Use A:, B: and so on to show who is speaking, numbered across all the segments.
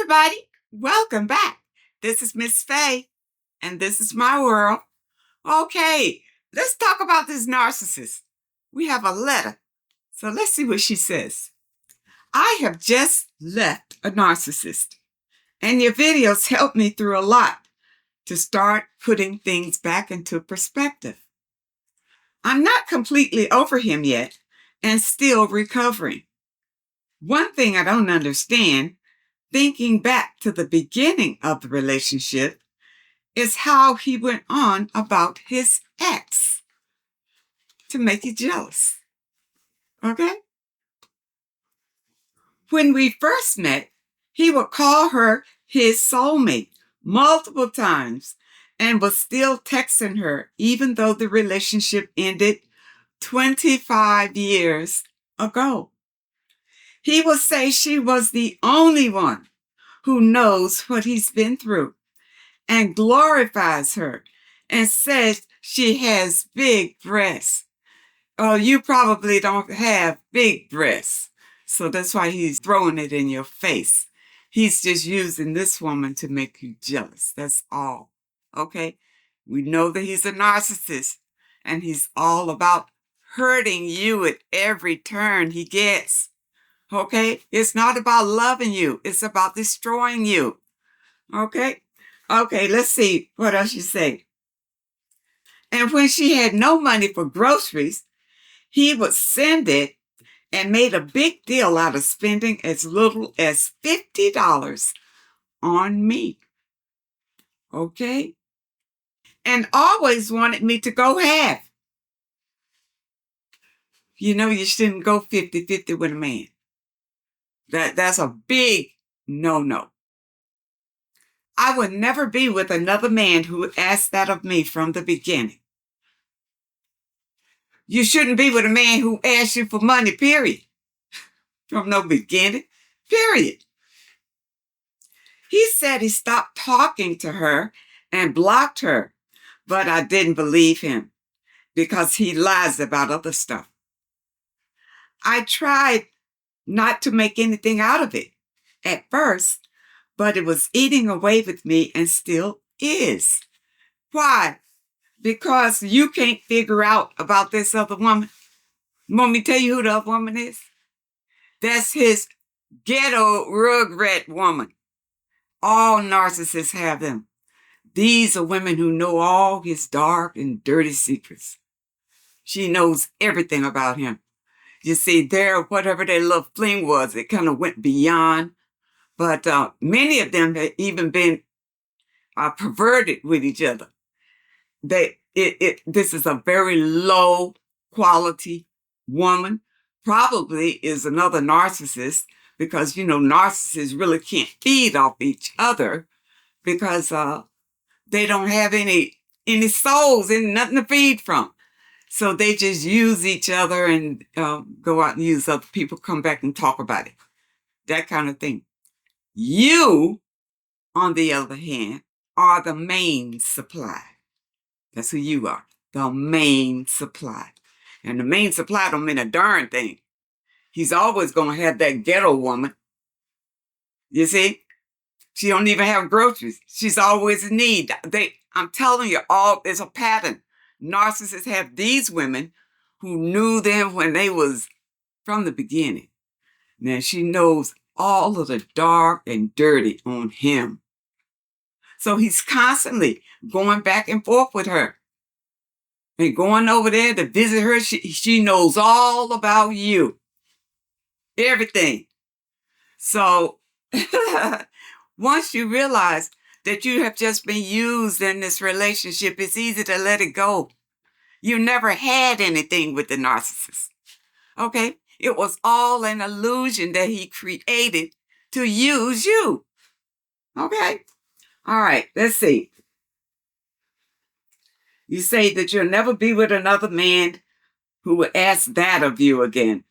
A: everybody. Welcome back. This is Miss Faye, and this is my world. Okay, let's talk about this narcissist. We have a letter, so let's see what she says. I have just left a narcissist, and your videos helped me through a lot to start putting things back into perspective. I'm not completely over him yet and still recovering. One thing I don't understand, thinking back to the beginning of the relationship, is how he went on about his ex to make you jealous. Okay? When we first met, he would call her his soulmate multiple times and was still texting her even though the relationship ended 25 years ago. He would say she was the only one who knows what he's been through and glorifies her and says she has big breasts. Oh, you probably don't have big breasts. So that's why he's throwing it in your face. He's just using this woman to make you jealous. That's all. Okay? We know that he's a narcissist and he's all about hurting you at every turn he gets. Okay? It's not about loving you. It's about destroying you. Okay? Okay, let's see what else you say. And when she had no money for groceries, he would send it and made a big deal out of spending as little as $50 on me. Okay? And always wanted me to go half. You know, you shouldn't go 50-50 with a man. That's a big no-no. I would never be with another man who asked that of me from the beginning. You shouldn't be with a man who asks you for money, period. From no beginning, period. He said he stopped talking to her and blocked her, but I didn't believe him because he lies about other stuff. I tried not to make anything out of it at first, but it was eating away with me and still is. Why? Because you can't figure out about this other woman. Want me to tell you who the other woman is? That's his ghetto rugrat woman. All narcissists have them. These are women who know all his dark and dirty secrets. She knows everything about him. You see, whatever their love fling was, it kind of went beyond. But many of them have even been perverted with each other. This is a very low quality woman. Probably is another narcissist because, you know, narcissists really can't feed off each other because they don't have any souls and nothing to feed from. So they just use each other and go out and use other people, come back and talk about it. That kind of thing. You, on the other hand, are the main supply. That's who you are, the main supply. And the main supply don't mean a darn thing. He's always going to have that ghetto woman. You see? She don't even have groceries. She's always in need. I'm telling you, it's a pattern. Narcissists have these women who knew them when they was from the beginning. Now she knows all of the dark and dirty on him. So he's constantly going back and forth with her. And going over there to visit her. She knows all about you. Everything. So once you realize that you have just been used in this relationship, it's easy to let it go. You never had anything with the narcissist. Okay? It was all an illusion that he created to use you. Okay? All right, let's see. You say that you'll never be with another man who would ask that of you again.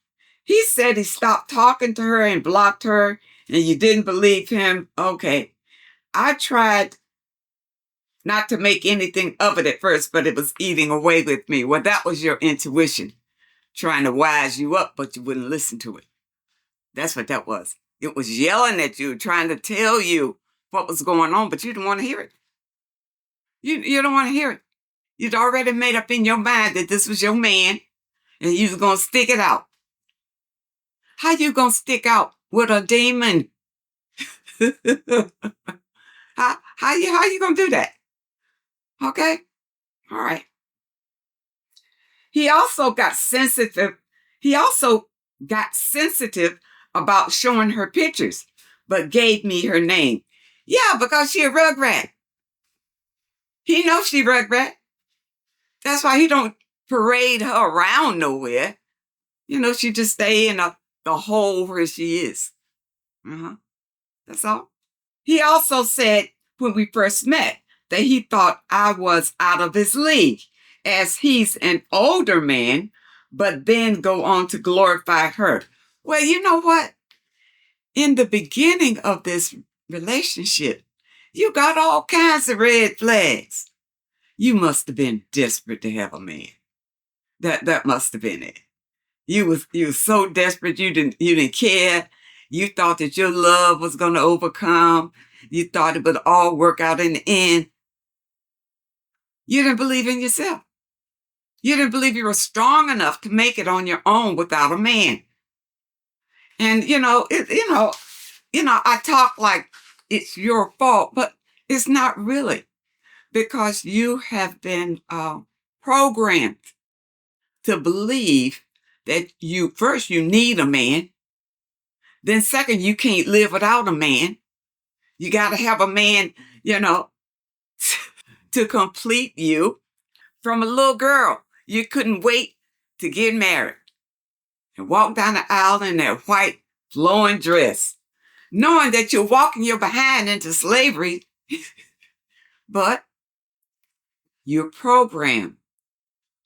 A: He said he stopped talking to her and blocked her, and you didn't believe him. Okay. I tried not to make anything of it at first, but it was eating away with me. Well, that was your intuition trying to wise you up, but you wouldn't listen to it. That's what that was. It was yelling at you, trying to tell you what was going on, but you didn't want to hear it. You don't want to hear it. You'd already made up in your mind that this was your man and you was going to stick it out. How you going to stick out with a demon? how you going to do that? Okay? All right. He also got sensitive. He also got sensitive about showing her pictures, but gave me her name. Yeah, because she a rugrat. He knows she rugrat. That's why he don't parade her around nowhere. She just stay in the hole where she is. That's all. He also said when we first met that he thought I was out of his league, as he's an older man, but then go on to glorify her. Well, you know what? In the beginning of this relationship, you got all kinds of red flags. You must have been desperate to have a man. That must have been it. You was so desperate you didn't care. You thought that your love was going to overcome. You thought it would all work out in the end. You didn't believe in yourself. You didn't believe you were strong enough to make it on your own without a man. And I talk like it's your fault, but it's not really, because you have been programmed to believe that you need a man. Then second, you can't live without a man. You got to have a man, to complete you. From a little girl, you couldn't wait to get married and walk down the aisle in that white flowing dress, knowing that you're walking your behind into slavery. But you're programmed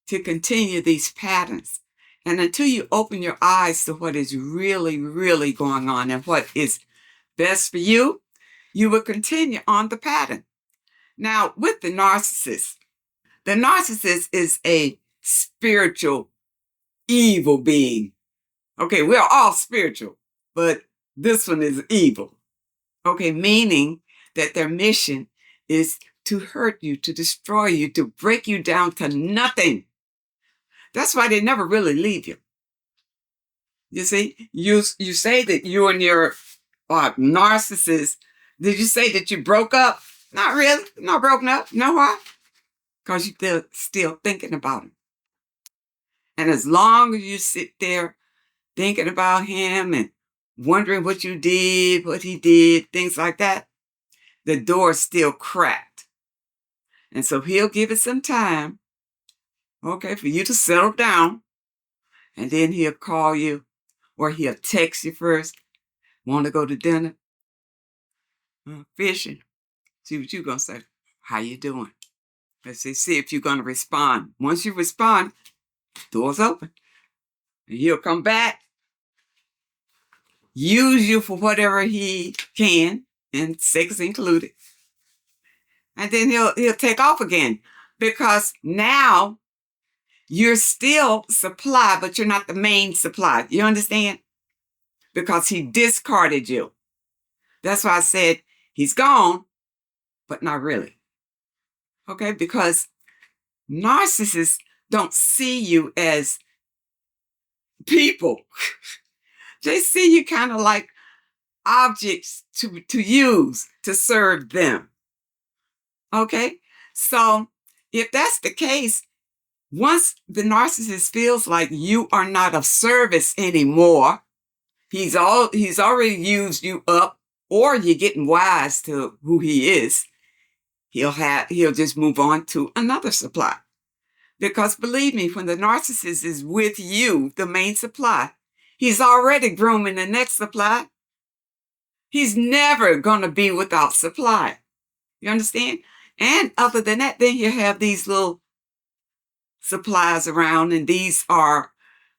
A: to continue these patterns. And until you open your eyes to what is really, really going on and what is best for you, you will continue on the pattern. Now, with the narcissist is a spiritual evil being. Okay, we're all spiritual, but this one is evil. Okay, meaning that their mission is to hurt you, to destroy you, to break you down to nothing. That's why they never really leave you. You see, you say that you and your narcissist, did you say that you broke up? Not really. Not broken up. You know why? Because you're still thinking about him. And as long as you sit there thinking about him and wondering what you did, what he did, things like that, the door's still cracked. And so he'll give it some time, okay, for you to settle down. And then he'll call you, or he'll text you first. Want to go to dinner? Fishing? See what you're going to say. How you doing? Let's see if you're going to respond. Once you respond, door's open. And he'll come back, use you for whatever he can, and sex included. And then he'll take off again, because now you're still supply, but you're not the main supply. You understand? Because he discarded you. That's why I said he's gone, but not really. Okay? Because narcissists don't see you as people. They see you kind of like objects to use to serve them. Okay? So if that's the case, once the narcissist feels like you are not of service anymore, he's already used you up, or you're getting wise to who he is, he'll just move on to another supply. Because believe me, when the narcissist is with you, the main supply, he's already grooming the next supply. He's never going to be without supply. You understand? And other than that, then you have these little supplies around, and these are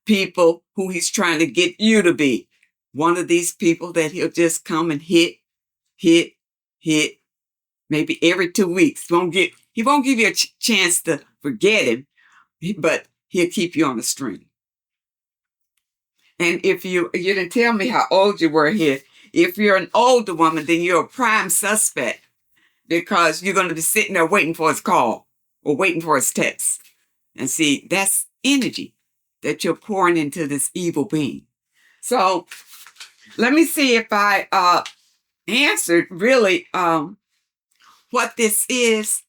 A: people who he's trying to get you to be. One of these people that he'll just come and hit, maybe every 2 weeks. He won't give you a chance to forget him, but he'll keep you on the string. And if you didn't tell me how old you were here, If you're an older woman, then you're a prime suspect because you're going to be sitting there waiting for his call or waiting for his text. And see, that's energy that you're pouring into this evil being. So let me see if I answered really what this is.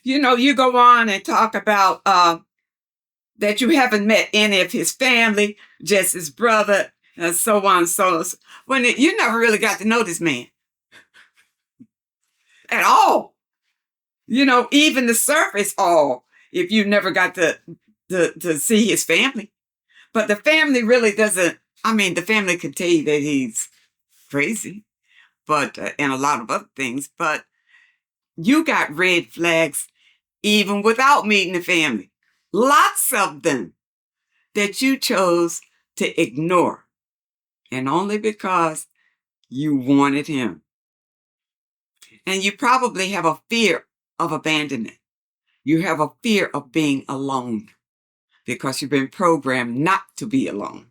A: You know, you go on and talk about that you haven't met any of his family, just his brother, and so on and so on. When you never really got to know this man at all. You know, even the surface all, if you never got to see his family. But the family really doesn't, I mean, the family could tell you that he's crazy, but, and a lot of other things, but you got red flags even without meeting the family. Lots of them that you chose to ignore. And only because you wanted him. And you probably have a fear of abandonment. You have a fear of being alone because you've been programmed not to be alone.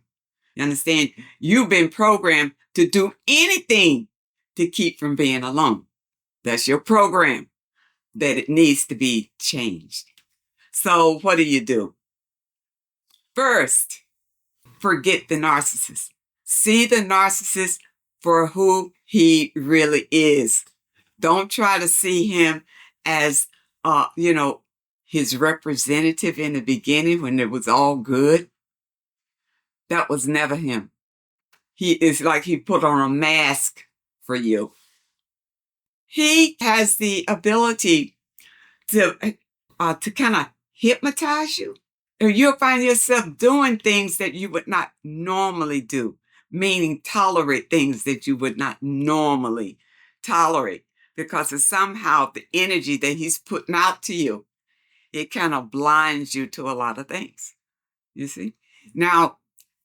A: You understand? You've been programmed to do anything to keep from being alone. That's your program, that it needs to be changed. So what do? First, forget the narcissist. See the narcissist for who he really is. Don't try to see him as, his representative in the beginning when it was all good. That was never him. He is like he put on a mask for you. He has the ability to kind of hypnotize you. Or you'll find yourself doing things that you would not normally do, meaning tolerate things that you would not normally tolerate, because of somehow the energy that he's putting out to you, it kind of blinds you to a lot of things, you see? Now,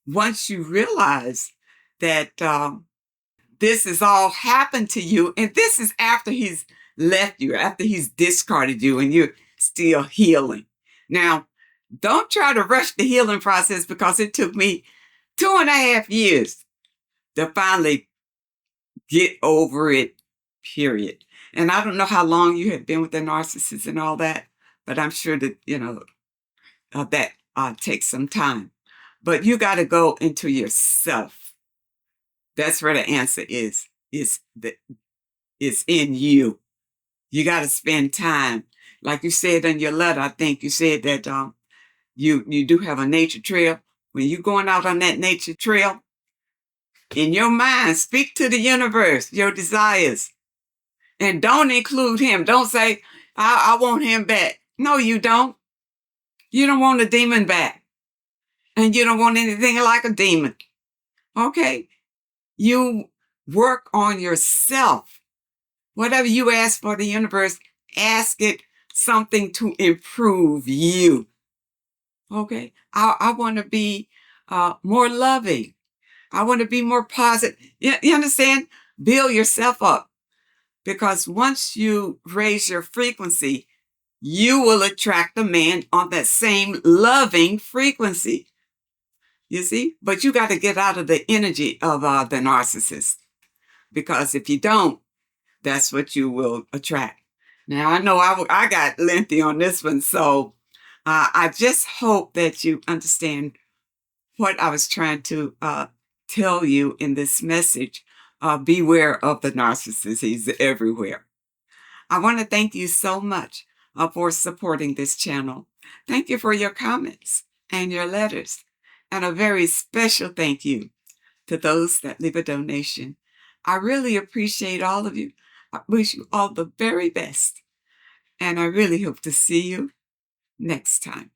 A: once you realize that this has all happened to you, and this is after he's left you, after he's discarded you, and you're still healing. Now, don't try to rush the healing process, because it took me 2.5 years to finally get over it, period. And I don't know how long you have been with the narcissist and all that, but I'm sure that, that takes some time. But you got to go into yourself. That's where the answer is in you. You got to spend time. Like you said in your letter, I think you said that you do have a nature trail. When you're going out on that nature trail, in your mind, speak to the universe, your desires. And don't include him. Don't say, I want him back. No, you don't. You don't want a demon back. And you don't want anything like a demon. Okay? You work on yourself. Whatever you ask for the universe, ask it something to improve you. Okay? I want to be more loving. I want to be more positive. You understand? Build yourself up. Because once you raise your frequency, you will attract a man on that same loving frequency. You see? But you got to get out of the energy of the narcissist. Because if you don't, that's what you will attract. Now, I know I got lengthy on this one, so I just hope that you understand what I was trying to tell you in this message. Beware of the narcissist. He's everywhere. I want to thank you so much for supporting this channel. Thank you for your comments and your letters. And a very special thank you to those that leave a donation. I really appreciate all of you. I wish you all the very best. And I really hope to see you next time.